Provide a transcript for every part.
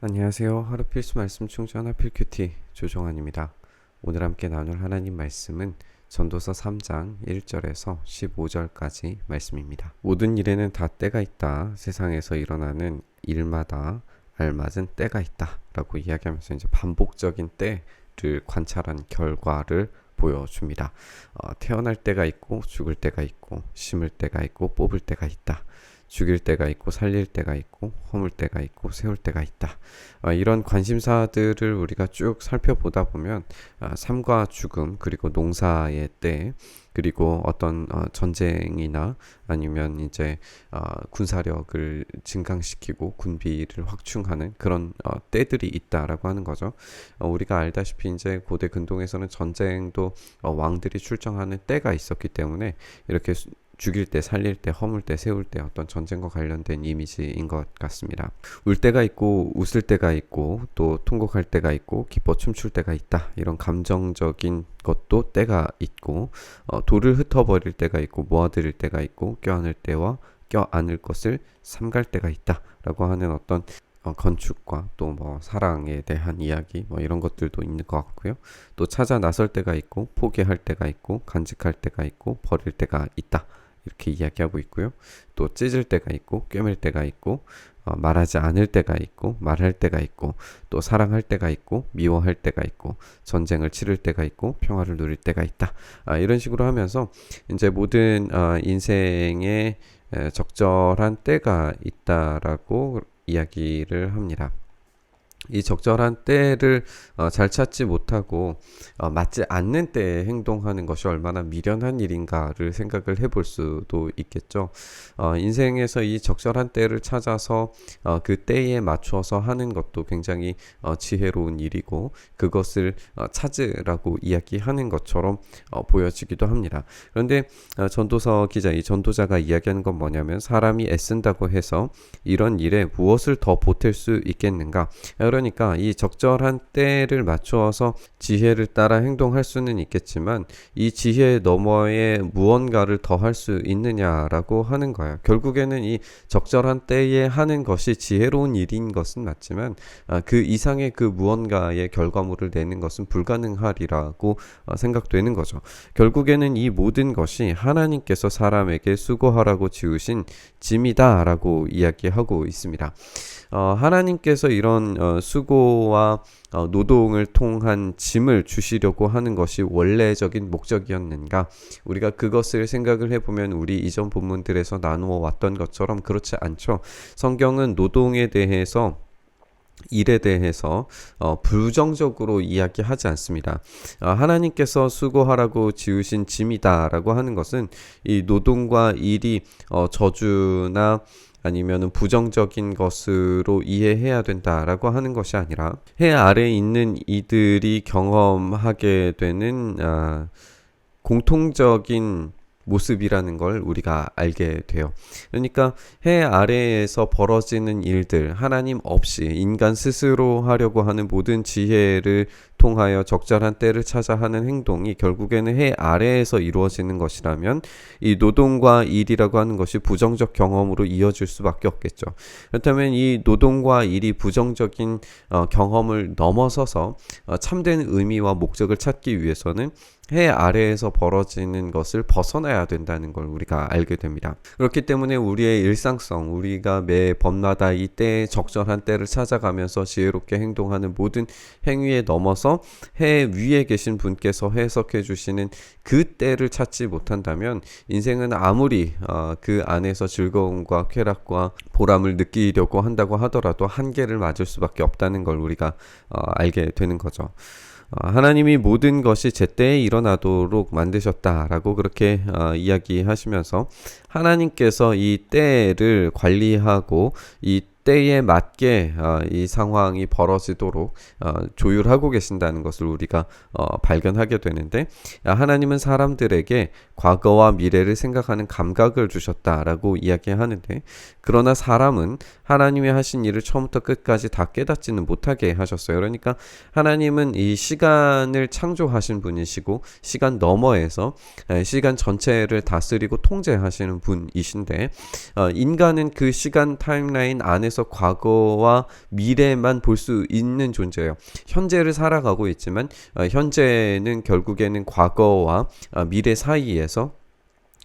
안녕하세요. 하루 필수 말씀 충전 하필큐티 조정환입니다. 오늘 함께 나눌 하나님 말씀은 전도서 3장 1절에서 15절까지 말씀입니다. 모든 일에는 다 때가 있다. 세상에서 일어나는 일마다 알맞은 때가 있다. 라고 이야기하면서 이제 반복적인 때를 관찰한 결과를 보여줍니다. 태어날 때가 있고 죽을 때가 있고 심을 때가 있고 뽑을 때가 있다. 죽일 때가 있고 살릴 때가 있고 허물 때가 있고 세울 때가 있다. 이런 관심사들을 우리가 쭉 살펴보다 보면 삶과 죽음 그리고 농사의 때 그리고 어떤 전쟁이나 아니면 이제 군사력을 증강시키고 군비를 확충하는 그런 때들이 있다라고 하는 거죠. 우리가 알다시피 이제 고대 근동에서는 전쟁도 왕들이 출정하는 때가 있었기 때문에 이렇게 죽일 때, 살릴 때, 허물 때, 세울 때 어떤 전쟁과 관련된 이미지인 것 같습니다. 울 때가 있고 웃을 때가 있고 또 통곡할 때가 있고 기뻐 춤출 때가 있다. 이런 감정적인 것도 때가 있고 돌을 흩어버릴 때가 있고 모아들일 때가 있고 껴안을 때와 껴안을 것을 삼갈 때가 있다. 라고 하는 어떤 건축과 또 뭐 사랑에 대한 이야기 뭐 이런 것들도 있는 것 같고요. 또 찾아 나설 때가 있고 포기할 때가 있고 간직할 때가 있고 버릴 때가 있다. 이렇게 이야기하고 있고요. 또 찢을 때가 있고 꿰맬 때가 있고 말하지 않을 때가 있고 말할 때가 있고 또 사랑할 때가 있고 미워할 때가 있고 전쟁을 치를 때가 있고 평화를 누릴 때가 있다. 이런 식으로 하면서 이제 모든 인생에 적절한 때가 있다라고 이야기를 합니다. 이 적절한 때를 잘 찾지 못하고 맞지 않는 때에 행동하는 것이 얼마나 미련한 일인가를 생각을 해볼 수도 있겠죠. 인생에서 이 적절한 때를 찾아서 그 때에 맞춰서 하는 것도 굉장히 지혜로운 일이고 그것을 찾으라고 이야기하는 것처럼 보여지기도 합니다. 그런데 전도서 기자, 이 전도자가 이야기하는 건 뭐냐면 사람이 애쓴다고 해서 이런 일에 무엇을 더 보탤 수 있겠는가? 그러니까 이 적절한 때를 맞추어서 지혜를 따라 행동할 수는 있겠지만 이 지혜 너머에 무언가를 더 할 수 있느냐라고 하는 거예요. 결국에는 이 적절한 때에 하는 것이 지혜로운 일인 것은 맞지만 그 이상의 그 무언가의 결과물을 내는 것은 불가능하리라고 생각되는 거죠. 결국에는 이 모든 것이 하나님께서 사람에게 수고하라고 지으신 짐이다라고 이야기하고 있습니다. 하나님께서 이런 수고와 노동을 통한 짐을 주시려고 하는 것이 원래적인 목적이었는가? 우리가 그것을 생각을 해보면 우리 이전 본문들에서 나누어 왔던 것처럼 그렇지 않죠. 성경은 노동에 대해서 일에 대해서 부정적으로 이야기하지 않습니다. 하나님께서 수고하라고 지으신 짐이다라고 하는 것은 이 노동과 일이 저주나 아니면은 부정적인 것으로 이해해야 된다라고 하는 것이 아니라 해 아래에 있는 이들이 경험하게 되는 공통적인 모습이라는 걸 우리가 알게 돼요. 그러니까 해 아래에서 벌어지는 일들, 하나님 없이 인간 스스로 하려고 하는 모든 지혜를 통하여 적절한 때를 찾아 하는 행동이 결국에는 해 아래에서 이루어지는 것이라면 이 노동과 일이라고 하는 것이 부정적 경험으로 이어질 수밖에 없겠죠. 그렇다면 이 노동과 일이 부정적인 경험을 넘어서서 참된 의미와 목적을 찾기 위해서는 해 아래에서 벌어지는 것을 벗어나야 된다는 걸 우리가 알게 됩니다. 그렇기 때문에 우리의 일상성, 우리가 매 번마다 이 때에 적절한 때를 찾아가면서 지혜롭게 행동하는 모든 행위에 넘어서 해 위에 계신 분께서 해석해 주시는 그 때를 찾지 못한다면 인생은 아무리 그 안에서 즐거움과 쾌락과 보람을 느끼려고 한다고 하더라도 한계를 맞을 수밖에 없다는 걸 우리가 알게 되는 거죠. 하나님이 모든 것이 제때에 일어나도록 만드셨다라고 그렇게 이야기하시면서 하나님께서 이 때를 관리하고 이 때에 맞게 이 상황이 벌어지도록 조율하고 계신다는 것을 우리가 발견하게 되는데 하나님은 사람들에게 과거와 미래를 생각하는 감각을 주셨다라고 이야기하는데 그러나 사람은 하나님이 하신 일을 처음부터 끝까지 다 깨닫지는 못하게 하셨어요. 그러니까 하나님은 이 시간을 창조하신 분이시고 시간 너머에서 시간 전체를 다스리고 통제하시는 분이신데 인간은 그 시간 타임라인 안에서 하나님께서 과거와 미래만 볼 수 있는 존재예요. 현재를 살아가고 있지만 현재는 결국에는 과거와 미래 사이에서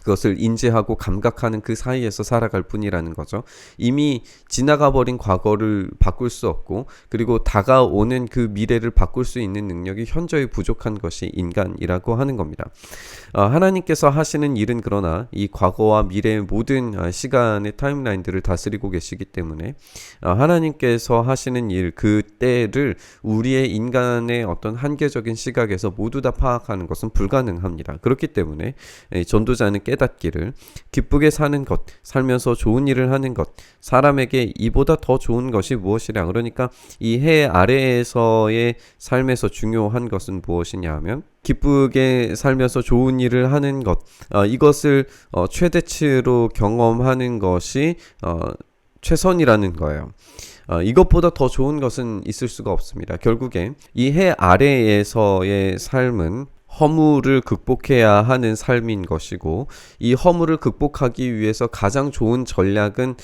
그것을 인지하고 감각하는 그 사이에서 살아갈 뿐이라는 거죠. 이미 지나가 버린 과거를 바꿀 수 없고, 그리고 다가오는 그 미래를 바꿀 수 있는 능력이 현저히 부족한 것이 인간이라고 하는 겁니다. 하나님께서 하시는 일은 그러나 이 과거와 미래의 모든 시간의 타임라인들을 다스리고 계시기 때문에 하나님께서 하시는 일, 그 때를 우리의 인간의 어떤 한계적인 시각에서 모두 다 파악하는 것은 불가능합니다. 그렇기 때문에 전도자는 깨닫기를, 기쁘게 사는 것, 살면서 좋은 일을 하는 것, 사람에게 이보다 더 좋은 것이 무엇이냐. 그러니까 이 해 아래에서의 삶에서 중요한 것은 무엇이냐 하면 기쁘게 살면서 좋은 일을 하는 것, 이것을 최대치로 경험하는 것이 최선이라는 거예요. 이것보다 더 좋은 것은 있을 수가 없습니다. 결국에 이 해 아래에서의 삶은 허물을 극복해야 하는 삶인 것이고, 이 허물을 극복하기 위해서 가장 좋은 전략은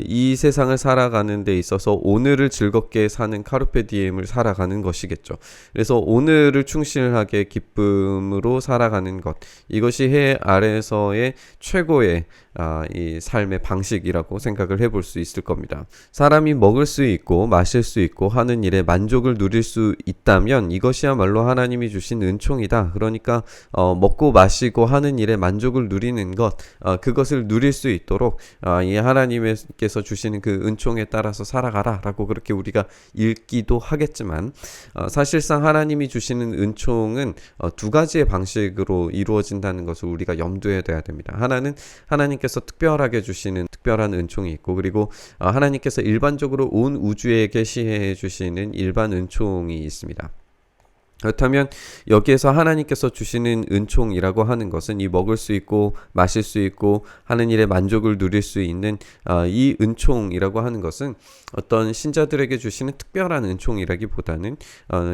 이 세상을 살아가는 데 있어서 오늘을 즐겁게 사는 카르페 디엠을 살아가는 것이겠죠. 그래서 오늘을 충실하게 기쁨으로 살아가는 것, 이것이 해 아래에서의 최고의 이 삶의 방식이라고 생각을 해볼 수 있을 겁니다. 사람이 먹을 수 있고 마실 수 있고 하는 일에 만족을 누릴 수 있다면 이것이야말로 하나님이 주신 은총이다. 그러니까 먹고 마시고 하는 일에 만족을 누리는 것, 그것을 누릴 수 있도록 이 하나님께서 주시는 그 은총에 따라서 살아가라 라고 그렇게 우리가 읽기도 하겠지만, 사실상 하나님이 주시는 은총은 두 가지의 방식으로 이루어진다는 것을 우리가 염두에 둬야 됩니다. 하나는 하나님께서 특별하게 주시는 특별한 은총이 있고, 그리고 하나님께서 일반적으로 온 우주에게 시해 주시는 일반 은총이 있습니다. 그렇다면 여기에서 하나님께서 주시는 은총이라고 하는 것은 이 먹을 수 있고 마실 수 있고 하는 일에 만족을 누릴 수 있는 이 은총이라고 하는 것은 어떤 신자들에게 주시는 특별한 은총이라기보다는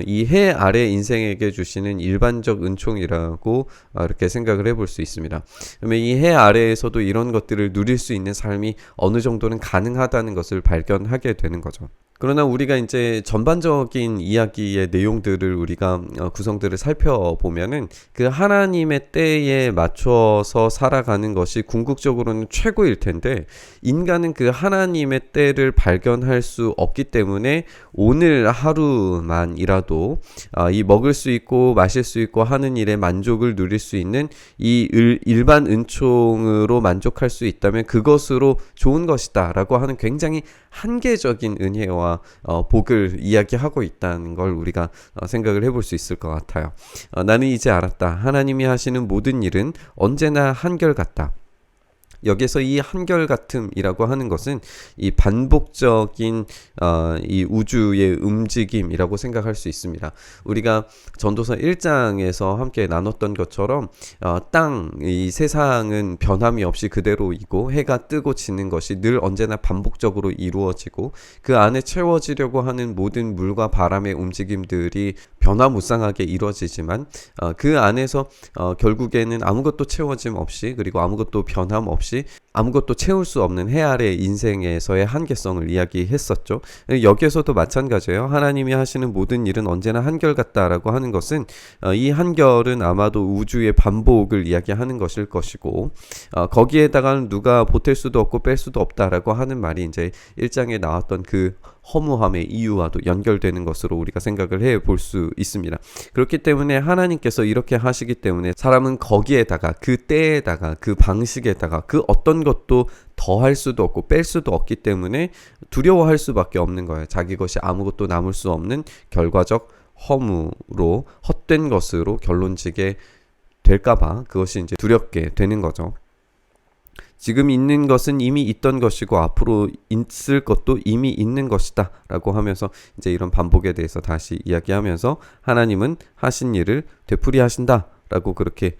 이 해 아래 인생에게 주시는 일반적 은총이라고 이렇게 생각을 해볼 수 있습니다. 그러면 이 해 아래에서도 이런 것들을 누릴 수 있는 삶이 어느 정도는 가능하다는 것을 발견하게 되는 거죠. 그러나 우리가 이제 전반적인 이야기의 내용들을 우리가 구성들을 살펴보면은 그 하나님의 때에 맞춰서 살아가는 것이 궁극적으로는 최고일 텐데, 인간은 그 하나님의 때를 발견할 수 없기 때문에 오늘 하루만이라도 이 먹을 수 있고 마실 수 있고 하는 일에 만족을 누릴 수 있는 이 일반 은총으로 만족할 수 있다면 그것으로 좋은 것이다 라고 하는 굉장히 한계적인 은혜와 복을 이야기하고 있다는 걸 우리가 생각을 해볼 수 있을 것 같아요. 나는 이제 알았다. 하나님이 하시는 모든 일은 언제나 한결같다. 여기서 이 한결같음이라고 하는 것은 이 반복적인 이 우주의 움직임이라고 생각할 수 있습니다. 우리가 전도서 1장에서 함께 나눴던 것처럼 이 세상은 변함이 없이 그대로이고 해가 뜨고 지는 것이 늘 언제나 반복적으로 이루어지고, 그 안에 채워지려고 하는 모든 물과 바람의 움직임들이 변화무쌍하게 이루어지지만 그 안에서 결국에는 아무것도 채워짐 없이, 그리고 아무것도 변함 없이 아무것도 채울 수 없는 해 아래 인생에서의 한계성을 이야기했었죠. 여기에서도 마찬가지예요. 하나님이 하시는 모든 일은 언제나 한결같다라고 하는 것은 이 한결은 아마도 우주의 반복을 이야기하는 것일 것이고, 거기에다가는 누가 보탤 수도 없고 뺄 수도 없다라고 하는 말이 이제 1장에 나왔던 그 허무함의 이유와도 연결되는 것으로 우리가 생각을 해볼 수 있습니다. 그렇기 때문에 하나님께서 이렇게 하시기 때문에 사람은 거기에다가, 그 때에다가, 그 방식에다가 그 어떤 것도 더할 수도 없고 뺄 수도 없기 때문에 두려워할 수밖에 없는 거예요. 자기 것이 아무것도 남을 수 없는 결과적 허무로, 헛된 것으로 결론지게 될까봐 그것이 이제 두렵게 되는 거죠. 지금 있는 것은 이미 있던 것이고 앞으로 있을 것도 이미 있는 것이다 라고 하면서 이제 이런 반복에 대해서 다시 이야기하면서 하나님은 하신 일을 되풀이 하신다 라고 그렇게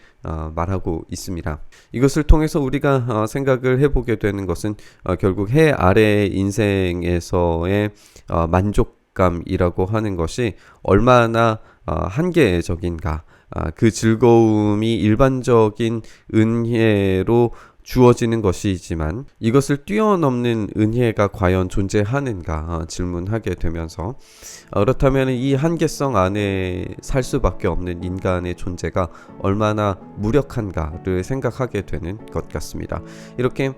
말하고 있습니다. 이것을 통해서 우리가 생각을 해보게 되는 것은 결국 해 아래 인생에서의 만족감이라고 하는 것이 얼마나 한계적인가, 그 즐거움이 일반적인 은혜로 주어지는 것이지만 이것을 뛰어넘는 은혜가 과연 존재하는가 질문하게 되면서 그렇다면 이 한계성 안에 살 수밖에 없는 인간의 존재가 얼마나 무력한가를 생각하게 되는 것 같습니다. 이렇게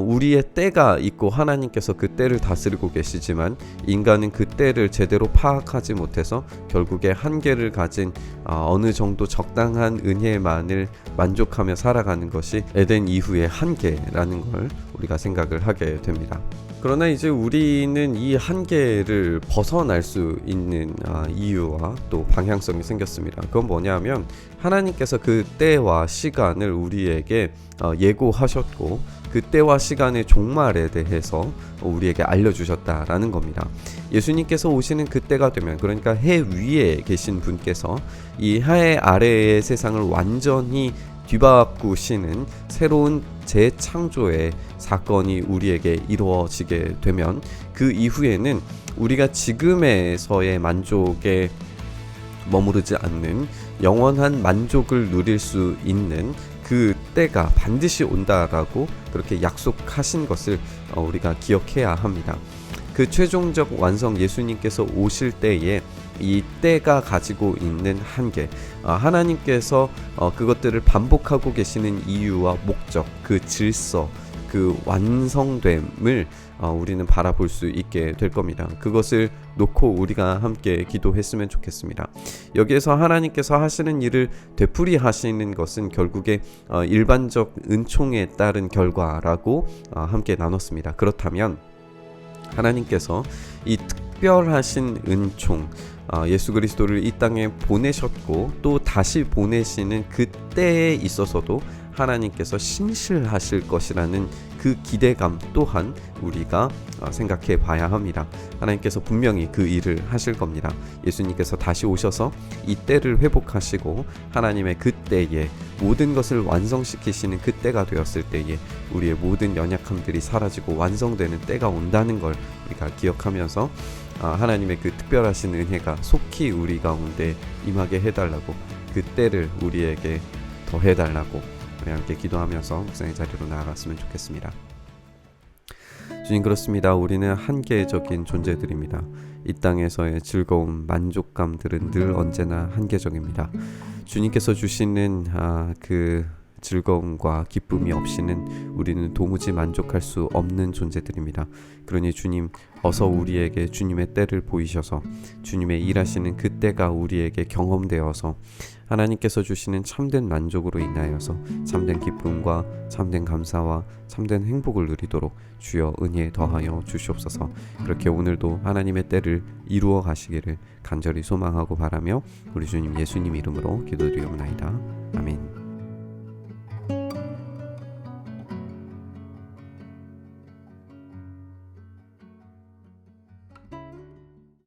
우리의 때가 있고 하나님께서 그 때를 다스리고 계시지만 인간은 그 때를 제대로 파악하지 못해서 결국에 한계를 가진 어느 정도 적당한 은혜만을 만족하며 살아가는 것이 에덴 이후의 한계라는 걸 우리가 생각을 하게 됩니다. 그러나 이제 우리는 이 한계를 벗어날 수 있는 이유와 또 방향성이 생겼습니다. 그건 뭐냐면 하나님께서 그 때와 시간을 우리에게 예고하셨고 그 때와 시간의 종말에 대해서 우리에게 알려주셨다라는 겁니다. 예수님께서 오시는 그 때가 되면, 그러니까 해 위에 계신 분께서 이 해 아래의 세상을 완전히 뒤바꾸시는 새로운 재창조의 사건이 우리에게 이루어지게 되면 그 이후에는 우리가 지금에서의 만족에 머무르지 않는 영원한 만족을 누릴 수 있는 그 때가 반드시 온다라고 그렇게 약속하신 것을 우리가 기억해야 합니다. 그 최종적 완성 예수님께서 오실 때에 이 때가 가지고 있는 한계, 하나님께서 그것들을 반복하고 계시는 이유와 목적, 그 질서, 그 완성됨을 우리는 바라볼 수 있게 될 겁니다. 그것을 놓고 우리가 함께 기도했으면 좋겠습니다. 여기에서 하나님께서 하시는 일을 되풀이 하시는 것은 결국에 일반적 은총에 따른 결과라고 함께 나눴습니다. 그렇다면 하나님께서 이 특별하신 은총, 예수 그리스도를 이 땅에 보내셨고 또 다시 보내시는 그 때에 있어서도 하나님께서 신실하실 것이라는 그 기대감 또한 우리가 생각해 봐야 합니다. 하나님께서 분명히 그 일을 하실 겁니다. 예수님께서 다시 오셔서 이 때를 회복하시고 하나님의 그 때에 모든 것을 완성시키시는 그 때가 되었을 때에 우리의 모든 연약함들이 사라지고 완성되는 때가 온다는 걸 우리가 기억하면서 하나님의 그 특별하신 은혜가 속히 우리 가운데 임하게 해달라고, 그 때를 우리에게 더 해달라고 우리 함께 기도하면서 묵상의 자리로 나아갔으면 좋겠습니다. 주님, 그렇습니다. 우리는 한계적인 존재들입니다. 이 땅에서의 즐거움, 만족감들은 늘 언제나 한계적입니다. 주님께서 주시는 그 즐거움과 기쁨이 없이는 우리는 도무지 만족할 수 없는 존재들입니다. 그러니 주님, 어서 우리에게 주님의 때를 보이셔서 주님의 일하시는 그 때가 우리에게 경험되어서 하나님께서 주시는 참된 만족으로 인하여서 참된 기쁨과 참된 감사와 참된 행복을 누리도록 주여 은혜 더하여 주시옵소서. 그렇게 오늘도 하나님의 때를 이루어 가시기를 간절히 소망하고 바라며 우리 주님 예수님 이름으로 기도드리옵나이다. 아멘.